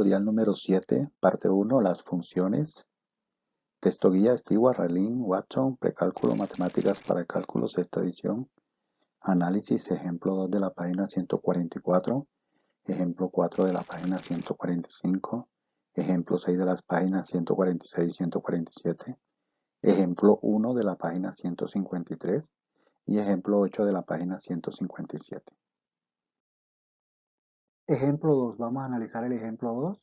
tutorial número 7, parte 1, las funciones. Texto guía Stewart, Raylene, Watson, precálculo, matemáticas para cálculos, sexta edición. Análisis, ejemplo 2 de la página 144, ejemplo 4 de la página 145, ejemplo 6 de las páginas 146 y 147, ejemplo 1 de la página 153 y ejemplo 8 de la página 157. Ejemplo 2, vamos a analizar el ejemplo 2.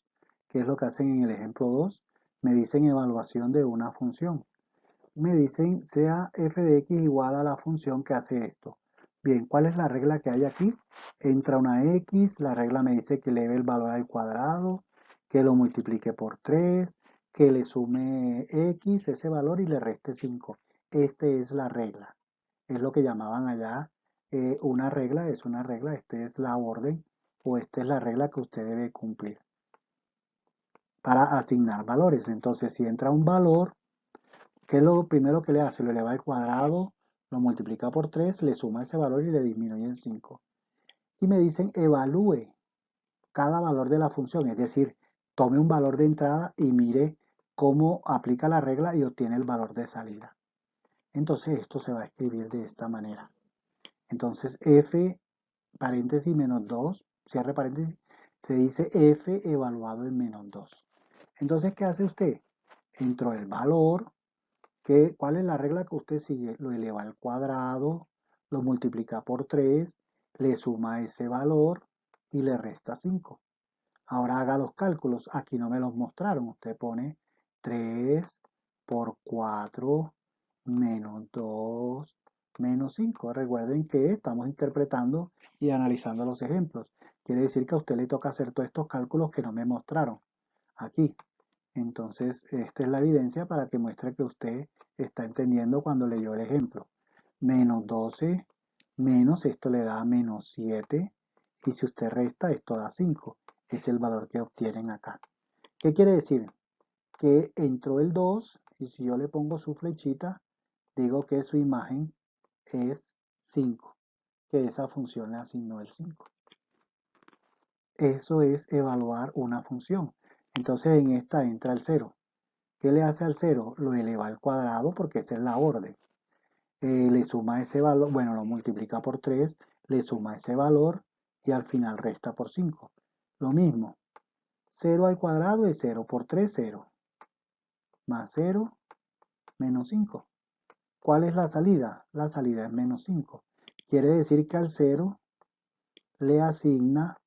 ¿Qué es lo que hacen en el ejemplo 2? Me dicen evaluación de una función. Me dicen sea f de x igual a la función que hace esto. Bien, ¿cuál es la regla que hay aquí? Entra una x, la regla me dice que eleve el valor al cuadrado, que lo multiplique por 3, que le sume x, ese valor, y le reste 5. Esta es la regla. Es lo que llamaban allá una regla, es una regla, esta es la orden o esta es la regla que usted debe cumplir para asignar valores. Entonces, si entra un valor, ¿qué es lo primero que le hace? Lo eleva al cuadrado, lo multiplica por 3, le suma ese valor y le disminuye en 5. Y me dicen evalúe cada valor de la función, es decir, tome un valor de entrada y mire cómo aplica la regla y obtiene el valor de salida. Entonces esto se va a escribir de esta manera. Entonces f paréntesis menos 2, cierre paréntesis, se dice f evaluado en menos 2. Entonces, ¿qué hace usted? Entró el valor, ¿cuál es la regla que usted sigue? Lo eleva al cuadrado, lo multiplica por 3, le suma ese valor y le resta 5. Ahora haga los cálculos, aquí no me los mostraron, usted pone 3 por 4 menos 2 menos 5. Recuerden que estamos interpretando y analizando los ejemplos. Quiere decir que a usted le toca hacer todos estos cálculos que no me mostraron aquí. Entonces, esta es la evidencia para que muestre que usted está entendiendo cuando leyó el ejemplo. Menos 12 menos esto le da menos 7 y si usted resta esto da 5. Es el valor que obtienen acá. ¿Qué quiere decir? Que entró el 2 y si yo le pongo su flechita, digo que su imagen es 5, que esa función le asignó el 5. Eso es evaluar una función. Entonces en esta entra el 0. ¿Qué le hace al 0? Lo eleva al cuadrado porque esa es la orden. Le suma ese valor, bueno, lo multiplica por 3, le suma ese valor y al final resta por 5. Lo mismo, 0 al cuadrado es 0 por 3, 0. Más 0, menos 5. ¿Cuál es la salida? La salida es menos 5. Quiere decir que al 0 le asigna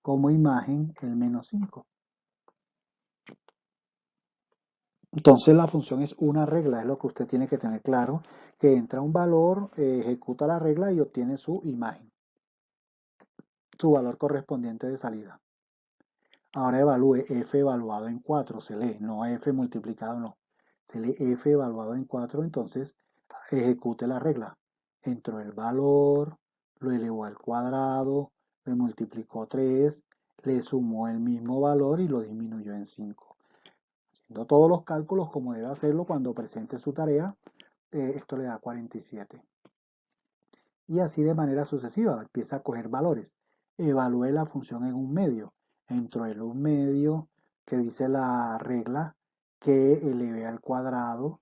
como imagen el menos 5. Entonces la función es una regla, es lo que usted tiene que tener claro, que entra un valor, ejecuta la regla y obtiene su imagen, su valor correspondiente de salida. Ahora evalúe f evaluado en 4, se lee, no f multiplicado, no. Se lee f evaluado en 4, entonces ejecute la regla. Entró el valor, lo elevó al cuadrado, le multiplicó 3, le sumó el mismo valor y lo disminuyó en 5. Haciendo todos los cálculos como debe hacerlo cuando presente su tarea, esto le da 47. Y así de manera sucesiva, empieza a coger valores. Evalúe la función en un medio. Entró en un medio que dice la regla que eleve al cuadrado,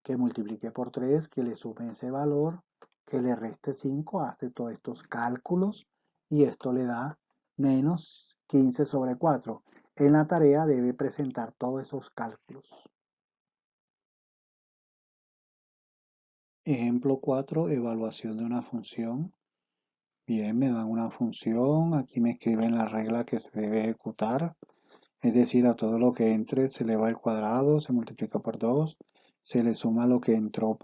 que multiplique por 3, que le sume ese valor, que le reste 5, hace todos estos cálculos y esto le da menos 15 sobre 4. En la tarea debe presentar todos esos cálculos. Ejemplo 4, evaluación de una función. Bien, me dan una función, aquí me escriben la regla que se debe ejecutar, es decir, a todo lo que entre se le va al cuadrado, se multiplica por 2, se le suma lo que entró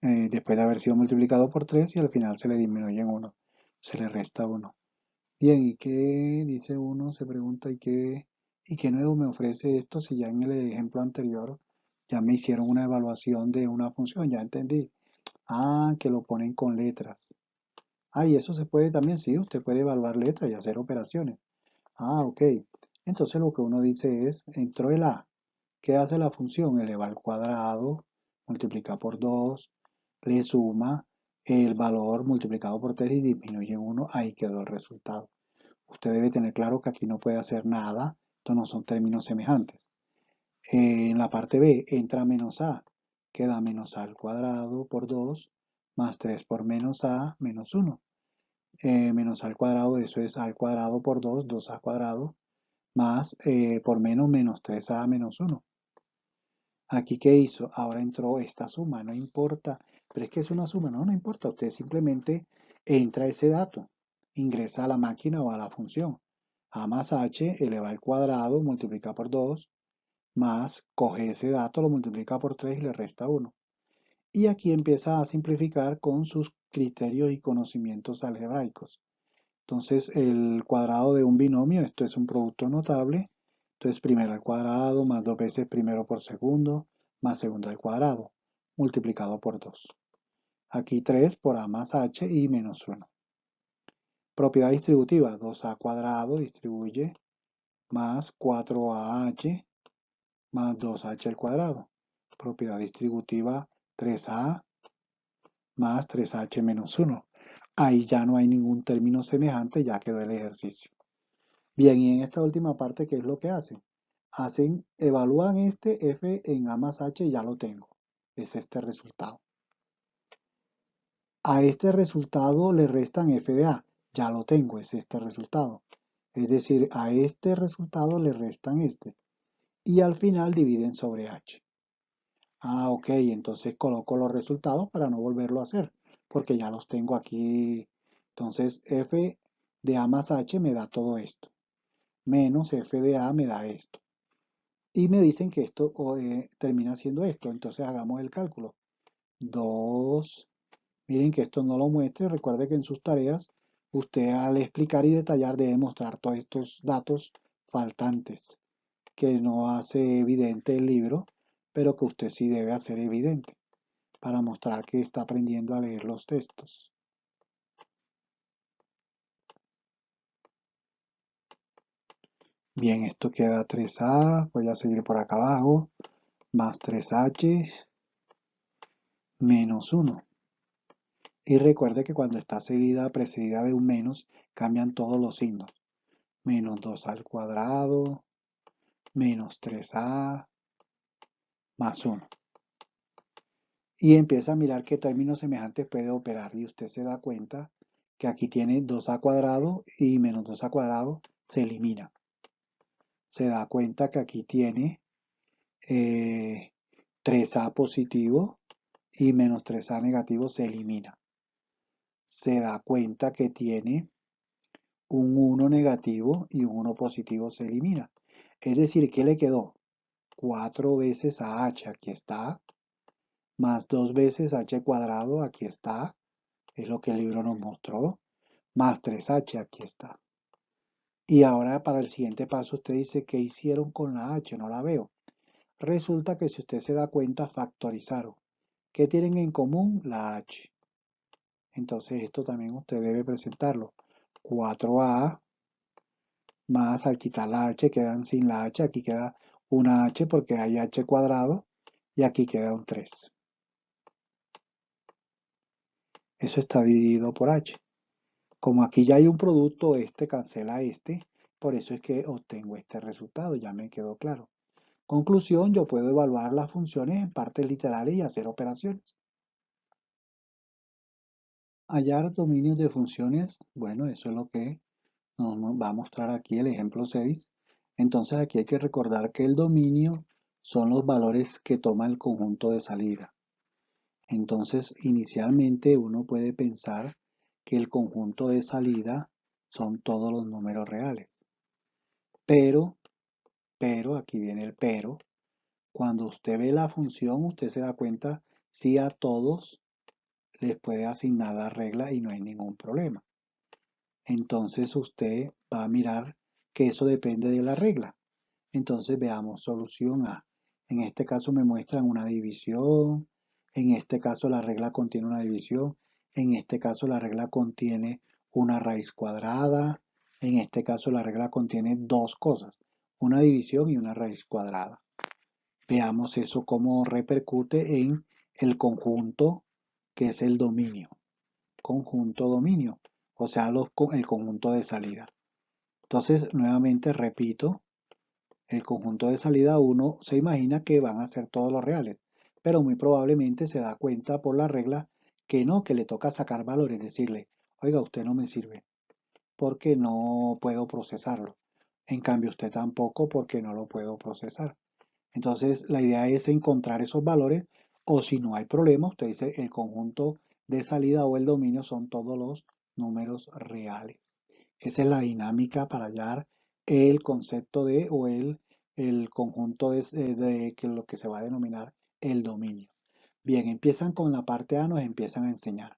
después de haber sido multiplicado por 3 y al final se le disminuye en 1, se le resta 1. Bien, ¿y qué dice uno? Se pregunta, ¿y qué nuevo me ofrece esto si ya en el ejemplo anterior ya me hicieron una evaluación de una función? Ya entendí. Ah, que lo ponen con letras. Ah, y eso se puede también, sí, usted puede evaluar letras y hacer operaciones. Ah, ok. Entonces lo que uno dice es, entró el A. ¿Qué hace la función? Eleva al cuadrado, multiplica por 2, le suma el valor multiplicado por 3 y disminuye en 1. Ahí quedó el resultado. Usted debe tener claro que aquí no puede hacer nada, estos no son términos semejantes. En la parte B entra menos a, queda menos a al cuadrado por 2 más 3 por menos a menos 1. Menos a al cuadrado, eso es a al cuadrado por 2, 2a al cuadrado, más por menos menos 3a menos 1. Aquí, ¿qué hizo? Ahora entró esta suma, no importa, pero es que es una suma, no importa, usted simplemente entra ese dato, ingresa a la máquina o a la función. A más h eleva al cuadrado, multiplica por 2, más coge ese dato, lo multiplica por 3 y le resta 1. Y aquí empieza a simplificar con sus criterios y conocimientos algebraicos. Entonces, el cuadrado de un binomio, esto es un producto notable. Entonces, primero al cuadrado más 2 veces primero por segundo más segundo al cuadrado, multiplicado por 2. Aquí 3 por a más h y menos 1. Propiedad distributiva, 2a cuadrado distribuye más 4ah más 2h al cuadrado. Propiedad distributiva, 3a más 3h menos 1. Ahí ya no hay ningún término semejante, ya quedó el ejercicio. Bien, y en esta última parte, ¿qué es lo que hacen? Evalúan este f en a más h, ya lo tengo. Es este resultado. A este resultado le restan f de a, ya lo tengo, es este resultado. Es decir, a este resultado le restan este. Y al final dividen sobre h. Ah, ok, entonces coloco los resultados para no volverlo a hacer, porque ya los tengo aquí. Entonces f de a más h me da todo esto, menos f de a me da esto. Y me dicen que esto termina siendo esto, entonces hagamos el cálculo. 2, miren que esto no lo muestre, recuerde que en sus tareas usted al explicar y detallar debe mostrar todos estos datos faltantes que no hace evidente el libro, pero que usted sí debe hacer evidente para mostrar que está aprendiendo a leer los textos. Bien, esto queda 3a, voy a seguir por acá abajo, más 3h menos 1. Y recuerde que cuando está precedida de un menos, cambian todos los signos. Menos 2 al cuadrado, menos 3a, más 1. Y empieza a mirar qué términos semejantes puede operar. Y usted se da cuenta que aquí tiene 2a cuadrado y menos 2a cuadrado se elimina. Se da cuenta que aquí tiene 3a positivo y menos 3a negativo se elimina. Se da cuenta que tiene un 1 negativo y un 1 positivo se elimina. Es decir, ¿qué le quedó? 4 veces a h, aquí está, más 2 veces h cuadrado, aquí está, es lo que el libro nos mostró, más 3h, aquí está. Y ahora para el siguiente paso usted dice, ¿qué hicieron con la h? No la veo. Resulta que si usted se da cuenta, factorizaron. ¿Qué tienen en común? La h. Entonces esto también usted debe presentarlo. 4a más al quitar la h quedan sin la h, aquí queda una h porque hay h cuadrado y aquí queda un 3. Eso está dividido por h. Como aquí ya hay un producto, este cancela este, por eso es que obtengo este resultado, ya me quedó claro. Conclusión, yo puedo evaluar las funciones en partes literales y hacer operaciones. Hallar dominios de funciones, bueno, eso es lo que nos va a mostrar aquí el ejemplo 6. Entonces aquí hay que recordar que el dominio son los valores que toma el conjunto de salida. Entonces inicialmente uno puede pensar que el conjunto de salida son todos los números reales. Pero, aquí viene el pero, cuando usted ve la función usted se da cuenta si a todos les puede asignar la regla y no hay ningún problema. Entonces usted va a mirar que eso depende de la regla. Entonces veamos solución A. En este caso me muestran una división. En este caso la regla contiene una división. En este caso la regla contiene una raíz cuadrada. En este caso la regla contiene dos cosas, una división y una raíz cuadrada. Veamos eso cómo repercute en el conjunto que es el dominio. Conjunto dominio, o sea, el conjunto de salida. Entonces, nuevamente repito, el conjunto de salida uno se imagina que van a ser todos los reales, pero muy probablemente se da cuenta por la regla que no, que le toca sacar valores, decirle, oiga, usted no me sirve porque no puedo procesarlo. En cambio, usted tampoco porque no lo puedo procesar. Entonces, la idea es encontrar esos valores o si no hay problema, usted dice el conjunto de salida o el dominio son todos los números reales. Esa es la dinámica para hallar el concepto de o el conjunto de que lo que se va a denominar el dominio. Bien, empiezan con la parte A, nos empiezan a enseñar.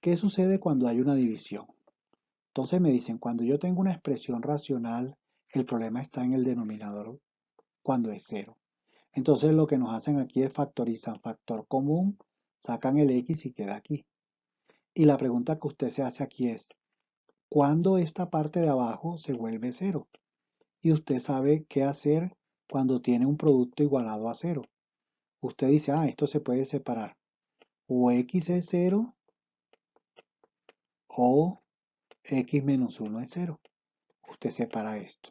¿Qué sucede cuando hay una división? Entonces me dicen, cuando yo tengo una expresión racional, el problema está en el denominador cuando es cero. Entonces lo que nos hacen aquí es factorizan factor común, sacan el x y queda aquí. Y la pregunta que usted se hace aquí es, ¿cuándo esta parte de abajo se vuelve cero? Y usted sabe qué hacer cuando tiene un producto igualado a cero. Usted dice, esto se puede separar. O x es cero o x menos 1 es cero. Usted separa esto.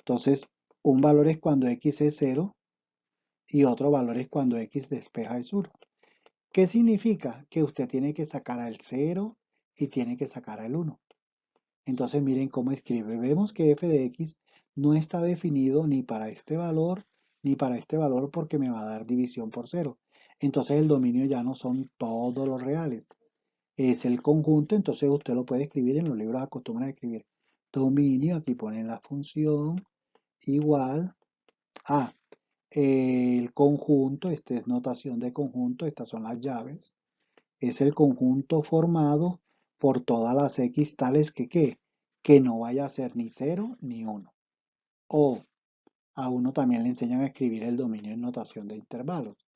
Entonces, un valor es cuando x es cero y otro valor es cuando x despeja de 1. ¿Qué significa? Que usted tiene que sacar al 0 y tiene que sacar al 1. Entonces miren cómo escribe. Vemos que f de x no está definido ni para este valor ni para este valor porque me va a dar división por 0. Entonces el dominio ya no son todos los reales. Es el conjunto, entonces usted lo puede escribir en los libros, acostumbran a escribir dominio, aquí ponen la función igual a el conjunto, esta es notación de conjunto, estas son las llaves, es el conjunto formado por todas las x tales que ¿qué? Que no vaya a ser ni 0 ni 1. O a uno también le enseñan a escribir el dominio en notación de intervalos.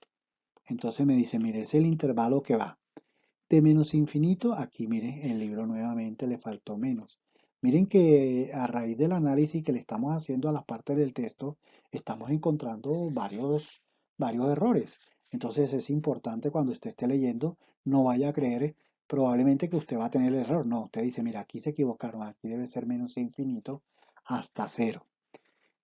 Entonces me dice, mire, es el intervalo que va de menos infinito. Aquí miren, el libro nuevamente le faltó menos. Miren que a raíz del análisis que le estamos haciendo a las partes del texto, estamos encontrando varios errores. Entonces es importante cuando usted esté leyendo, no vaya a creer probablemente que usted va a tener el error. No, usted dice, mira, aquí se equivocaron, aquí debe ser menos infinito hasta cero.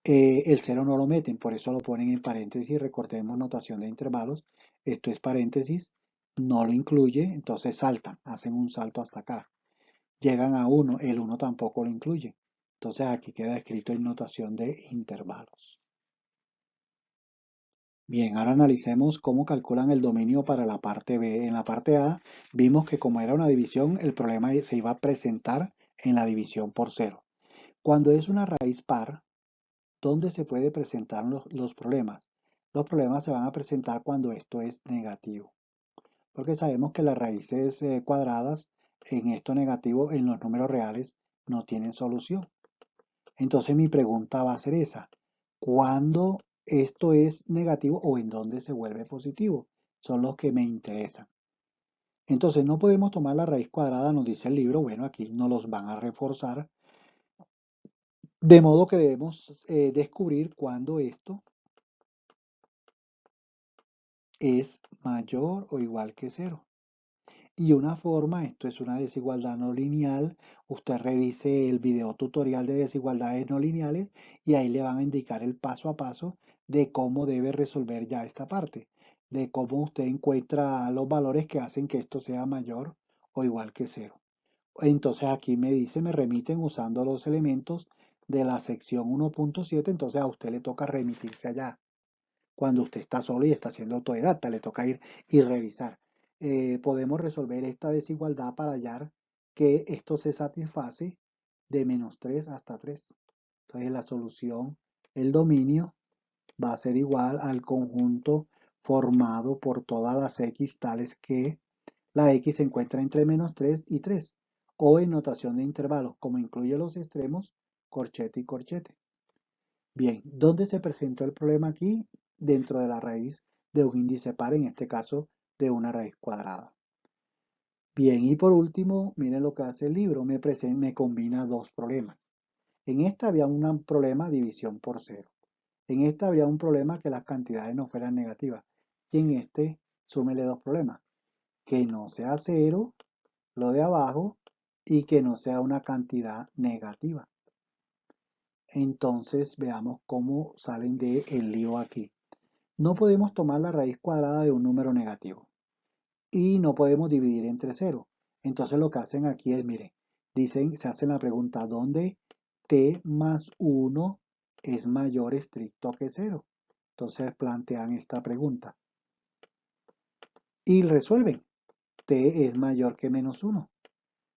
El cero no lo meten, por eso lo ponen en paréntesis. Recordemos notación de intervalos. Esto es paréntesis, no lo incluye, entonces saltan, hacen un salto hasta acá. Llegan a 1, el 1 tampoco lo incluye. Entonces aquí queda escrito en notación de intervalos. Bien, ahora analicemos cómo calculan el dominio para la parte B. En la parte A vimos que como era una división, el problema se iba a presentar en la división por cero. Cuando es una raíz par, ¿dónde se puede presentar los problemas? Los problemas se van a presentar cuando esto es negativo, porque sabemos que las raíces cuadradas en esto negativo, en los números reales, no tienen solución. Entonces mi pregunta va a ser esa, ¿cuándo esto es negativo o en dónde se vuelve positivo? Son los que me interesan. Entonces no podemos tomar la raíz cuadrada, nos dice el libro, bueno, aquí nos los van a reforzar, de modo que debemos descubrir cuándo esto es mayor o igual que cero. Y una forma, esto es una desigualdad no lineal, usted revise el video tutorial de desigualdades no lineales y ahí le van a indicar el paso a paso de cómo debe resolver ya esta parte, de cómo usted encuentra los valores que hacen que esto sea mayor o igual que cero. Entonces aquí me dice, me remiten usando los elementos de la sección 1.7, entonces a usted le toca remitirse allá cuando usted está solo y está haciendo autodidacta, le toca ir y revisar. Podemos resolver esta desigualdad para hallar que esto se satisface de menos 3 hasta 3. Entonces la solución, el dominio, va a ser igual al conjunto formado por todas las x tales que la x se encuentra entre menos 3 y 3. O en notación de intervalos, como incluye los extremos, corchete y corchete. Bien, ¿dónde se presentó el problema aquí? Dentro de la raíz de un índice par, en este caso de una raíz cuadrada. Bien, y por último, miren lo que hace el libro, me combina dos problemas. En esta había un problema división por cero. En esta había un problema que las cantidades no fueran negativas. Y en este, súmele dos problemas. Que no sea cero, lo de abajo, y que no sea una cantidad negativa. Entonces veamos cómo salen del lío aquí. No podemos tomar la raíz cuadrada de un número negativo y no podemos dividir entre cero. Entonces lo que hacen aquí es, miren, se hacen la pregunta, ¿dónde t más 1 es mayor estricto que cero? Entonces plantean esta pregunta y resuelven. T es mayor que menos 1.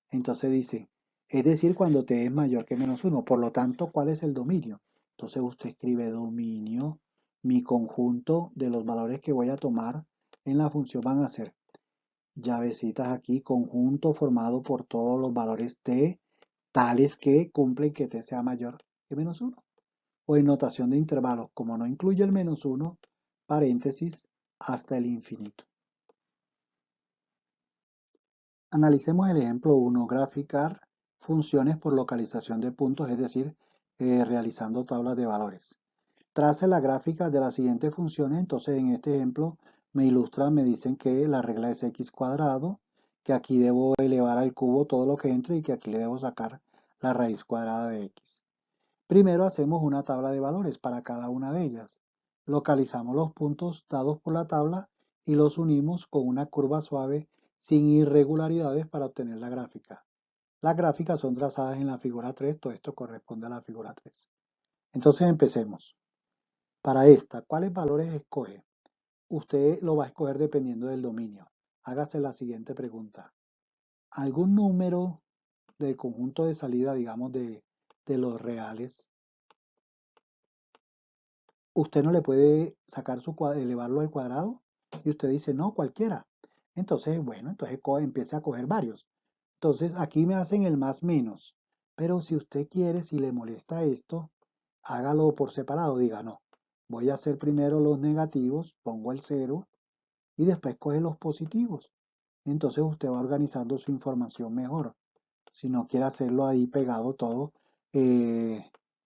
Entonces dice, es decir, cuando t es mayor que menos 1. Por lo tanto, ¿cuál es el dominio? Entonces usted escribe dominio, mi conjunto de los valores que voy a tomar en la función van a ser llavecitas aquí, conjunto formado por todos los valores t, tales que cumplen que t sea mayor que menos 1. O en notación de intervalos, como no incluye el menos 1, paréntesis, hasta el infinito. Analicemos el ejemplo 1, graficar funciones por localización de puntos, es decir, realizando tablas de valores. Trace la gráfica de las siguientes funciones, entonces en este ejemplo me ilustran, me dicen que la regla es x cuadrado, que aquí debo elevar al cubo todo lo que entre y que aquí le debo sacar la raíz cuadrada de x. Primero hacemos una tabla de valores para cada una de ellas. Localizamos los puntos dados por la tabla y los unimos con una curva suave sin irregularidades para obtener la gráfica. Las gráficas son trazadas en la figura 3, todo esto corresponde a la figura 3. Entonces empecemos. Para esta, ¿cuáles valores escoge? Usted lo va a escoger dependiendo del dominio. Hágase la siguiente pregunta. ¿Algún número del conjunto de salida, digamos, de los reales, usted no le puede sacar elevarlo al cuadrado? Y usted dice, no, cualquiera. Entonces, bueno, entonces empiece a coger varios. Entonces, aquí me hacen el más menos. Pero si usted quiere, si le molesta esto, hágalo por separado. Diga, no, voy a hacer primero los negativos, pongo el 0 y después coge los positivos. Entonces usted va organizando su información mejor. Si no quiere hacerlo ahí pegado todo,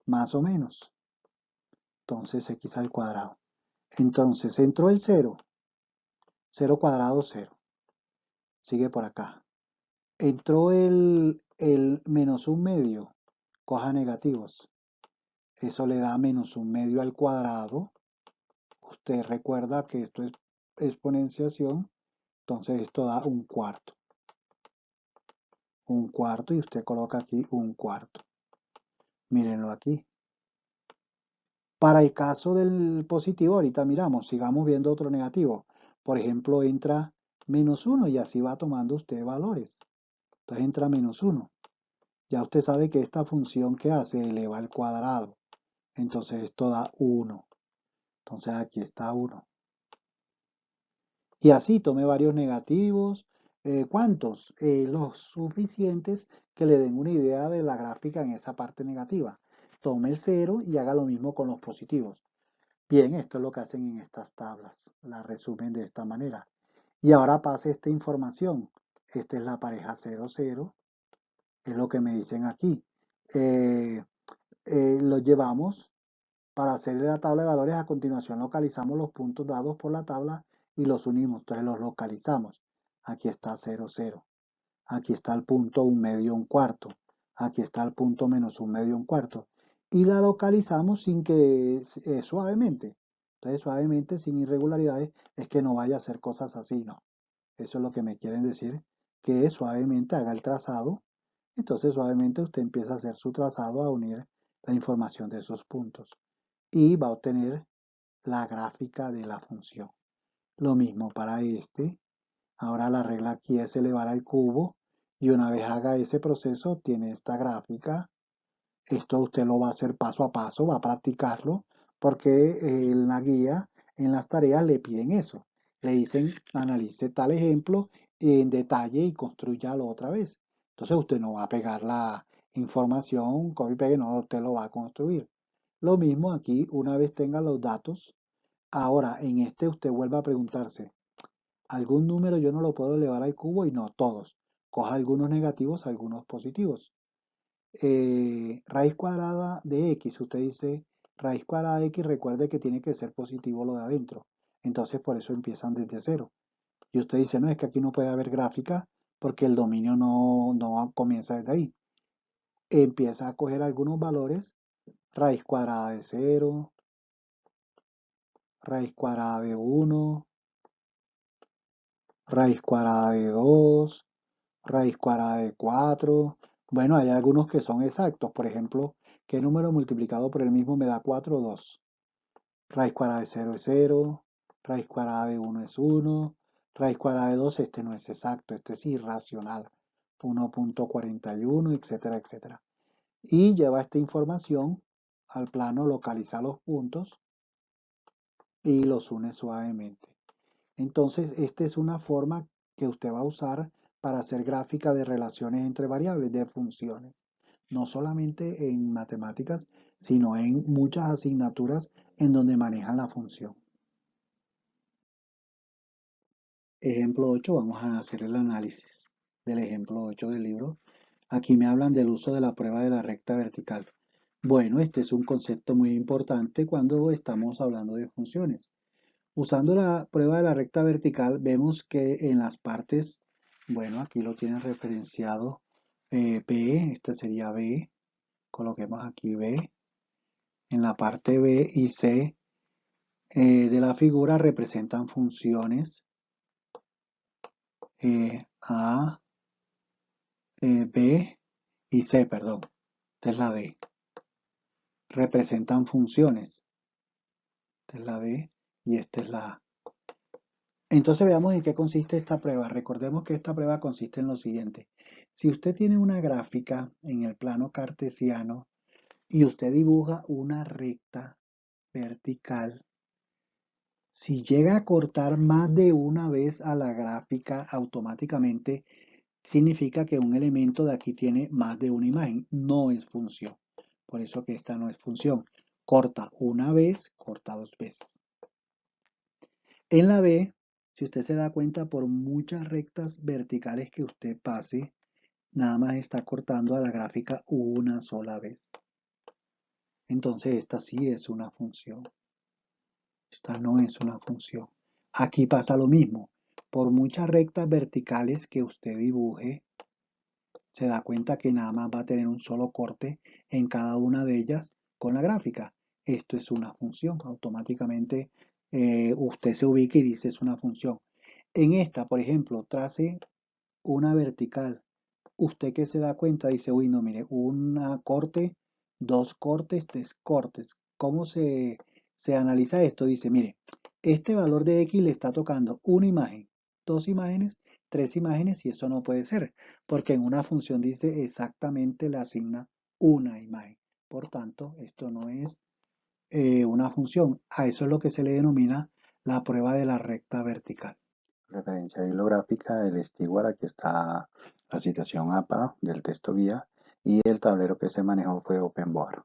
más o menos. Entonces x al cuadrado. Entonces entró el 0. 0 cuadrado 0. Sigue por acá. Entró el menos un medio. Coja negativos. Eso le da menos un medio al cuadrado. Usted recuerda que esto es exponenciación. Entonces esto da un cuarto. Un cuarto y usted coloca aquí un cuarto. Mírenlo aquí. Para el caso del positivo, ahorita miramos, sigamos viendo otro negativo. Por ejemplo, entra menos 1 y así va tomando usted valores. Entonces entra menos 1. Ya usted sabe que esta función que hace eleva al cuadrado. Entonces esto da 1. Entonces aquí está 1. Y así tome varios negativos. ¿Cuántos? Los suficientes que le den una idea de la gráfica en esa parte negativa. Tome el 0 y haga lo mismo con los positivos. Bien, esto es lo que hacen en estas tablas. La resumen de esta manera. Y ahora pase esta información. Esta es la pareja 0, 0. Es lo que me dicen aquí. Lo llevamos para hacer la tabla de valores. A continuación localizamos los puntos dados por la tabla y los unimos. Entonces los localizamos. Aquí está 0, 0. Aquí está el punto 1 medio, 1 cuarto. Aquí está el punto menos 1 medio, 1 cuarto. Y la localizamos sin que, suavemente. Entonces suavemente, sin irregularidades, es que no vaya a hacer cosas así, no. Eso es lo que me quieren decir, que suavemente haga el trazado. Entonces suavemente usted empieza a hacer su trazado, a unir la información de esos puntos. Y va a obtener la gráfica de la función. Lo mismo para este. Ahora la regla aquí es elevar al cubo y una vez haga ese proceso tiene esta gráfica. Esto usted lo va a hacer paso a paso, va a practicarlo porque en la guía, en las tareas le piden eso. Le dicen analice tal ejemplo en detalle y construyalo otra vez. Entonces usted no va a pegar la información, copy pegue, no, usted lo va a construir. Lo mismo aquí, una vez tenga los datos, ahora en este usted vuelve a preguntarse, algún número yo no lo puedo elevar al cubo y no todos. Coja algunos negativos, algunos positivos. Raíz cuadrada de x, usted dice raíz cuadrada de x, recuerde que tiene que ser positivo lo de adentro. Entonces por eso empiezan desde cero. Y usted dice, no, es que aquí no puede haber gráfica porque el dominio no comienza desde ahí. Empieza a coger algunos valores, raíz cuadrada de 0, raíz cuadrada de 1, raíz cuadrada de 2, raíz cuadrada de 4. Bueno, hay algunos que son exactos. Por ejemplo, ¿qué número multiplicado por el mismo me da 4? 2. Raíz cuadrada de 0 es 0, raíz cuadrada de 1 es 1, raíz cuadrada de 2, este no es exacto, este es irracional. 1.41, etcétera, etcétera. Y lleva esta información al plano, localiza los puntos y los une suavemente. Entonces, esta es una forma que usted va a usar para hacer gráfica de relaciones entre variables, de funciones. No solamente en matemáticas, sino en muchas asignaturas en donde manejan la función. Ejemplo 8, vamos a hacer el análisis del ejemplo 8 del libro. Aquí me hablan del uso de la prueba de la recta vertical. Bueno, este es un concepto muy importante cuando estamos hablando de funciones. Usando la prueba de la recta vertical, vemos que en las partes, bueno, aquí lo tienen referenciado B, este sería B, coloquemos aquí B. En la parte B y C de la figura representan funciones A, B y C, perdón. Esta es la D. Representan funciones. Esta es la D y esta es la A. Entonces veamos en qué consiste esta prueba. Recordemos que esta prueba consiste en lo siguiente. Si usted tiene una gráfica en el plano cartesiano y usted dibuja una recta vertical, si llega a cortar más de una vez a la gráfica, automáticamente significa que un elemento de aquí tiene más de una imagen. No es función. Por eso que esta no es función. Corta una vez, corta dos veces. En la B, si usted se da cuenta, por muchas rectas verticales que usted pase, nada más está cortando a la gráfica una sola vez. Entonces esta sí es una función. Esta no es una función. Aquí pasa lo mismo. Por muchas rectas verticales que usted dibuje, se da cuenta que nada más va a tener un solo corte en cada una de ellas con la gráfica. Esto es una función. Automáticamente usted se ubica y dice es una función. En esta, por ejemplo, trace una vertical. Usted que se da cuenta dice, uy, no, mire, una corte, dos cortes, tres cortes. ¿Cómo se analiza esto? Dice, mire, este valor de X le está tocando una imagen, dos imágenes, tres imágenes y esto no puede ser, porque en una función dice exactamente le asigna una imagen. Por tanto, esto no es una función. A eso es lo que se le denomina la prueba de la recta vertical. Referencia bibliográfica, el steward, aquí está la citación APA del texto guía y el tablero que se manejó fue OpenBoard.